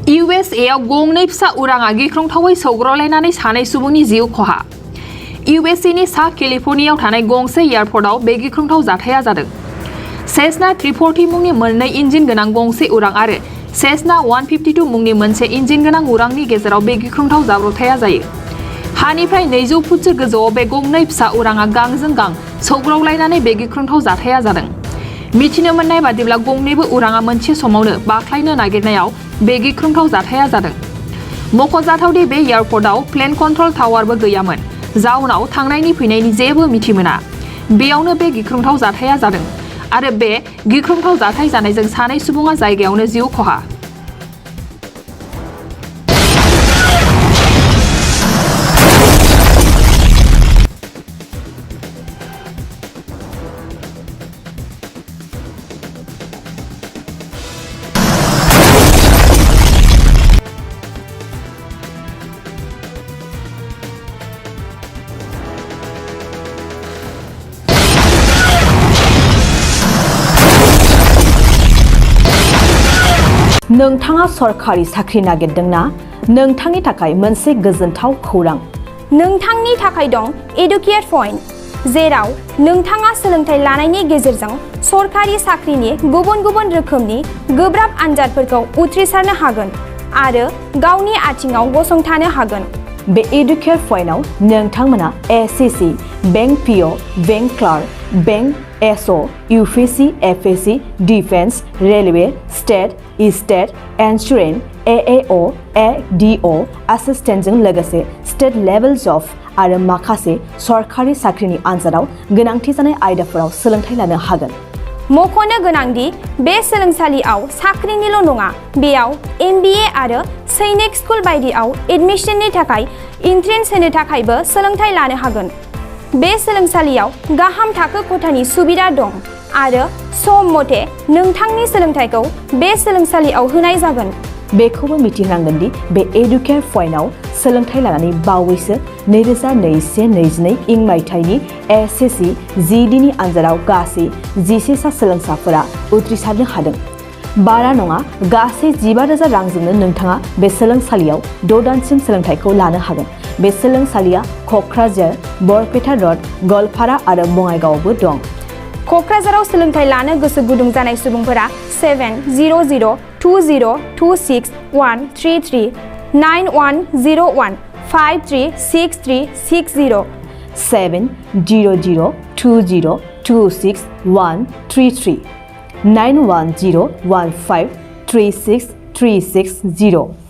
USAआव गंनै फिसा उराङा गिख्रंथावै सौग्रावलायनानै सानै सुबुंनि जिउ खहा। USAनि सा केलिफर्नियायाव थानाय गंसे एयारपर्टआव बे गिख्रंथाव जाथाया जादों। सेसना 340 मुंनि मोननै इन्जिन गोनां गंसे उरां आरो सेसना 152 मुंनि मोनसे इन्जिन गोनां उरांनि गेजेराव बे गिख्रंथाव जाब्रबथाया जायो। हानिफ्राय 200 फुटसो गोजौआव बे गंनै फिसा उराङा गांजों गां सौग्रावलायनानै बे गिख्रंथाव जाथाया जादों। मिथिनो मोननाय बादिब्ला गंनैबो उराङा मोनसे समावनो बाख्लायनो नागिरनायाव बे गिख्रंथाव जाथाया जादों। मख'जाथावदि बे एयारपर्टआव प्लेन कन्ट्रल टावारबो गैयामोन, जाउनाव थांनायनि फैनायनि जेबो मिथि मोना। बेयावनो बे गिख्रंथाव जाथाया जादों आरो बे गिख्रंथाव जाथाय जानायजों सानै सुबुङा जायगायावनो जिउ खहा। नोंथाङा सरखारि साख्रि नागिरदोंना? नोंथांनि थाखाय मोनसे गोजोनथाव खौरां। नोंथांनि थाखाय दं एडुकेट पइन्ट, जेराव नोंथाङा सोलोंथाइ लानायनि गेजेरजों सरखारि साख्रिनि गुबुन गुबुन रोखोमनि गोब्राब आनजादफोरखौ उथ्रिसारनो हागोन आरो गावनि आथिङाव गसंथानो हागोन। बे एडुकेट पइन्टआव नोंथांमोना SSC, bank PO, bank clerk, bank SO, UPSC, FSC, defence, railway, state insurance, एएअ, एडिअ एसिस्टेन्टजों लोगोसे स्टेट लेभेल जब आरो माखासे सरखारि साख्रिनि आनजादाव गोनांथि जानाय आयदाफोराव सोलोंथाइ लानो हागोन। मख'नो गोनांदि बे सोलोंसालियाव साख्रिनिल' नङा, बेयाव MBA आरो सैनिक स्कुल बायदियाव एडमिशननि थाखाय एन्ट्रेन्स होनो थाखायबो सोलोंथाइ लानो हागोन। बे सोलोंसालियाव गाहाम थाखो खथानि सुबिदा दं आरो सम मथे नोंथांनि सोलोंथाइखौ बे सोलोंसालियाव होनाय जागोन। बेखौबो मिथिनांगोन दि बे एडुकेट पइन्टआव सोलोंथाइ लानानै बावैसो 2021-22 इं मायथाइनि एसएससि GDनि आनजादाव गासै 11 सा सोलोंसाफोरा उथ्रिसारनो हादों। बारा नङा, गासै 15,000 रांजोंनो नोंथाङा बे सोलोंसालियाव 6 दानसिम सोलोंथाइखौ लानो हागोन। बे सोलोंसालिया क'क्राझार, बरपेटा र'ड, गवालपारा आरो बङाइगावआवबो दं। क'क्राझाराव सोलोंथाइ लानो गोसो गुदुं जानाय सुबुंफोरा 700-226-133 9101-536360 700-226-133 9101536360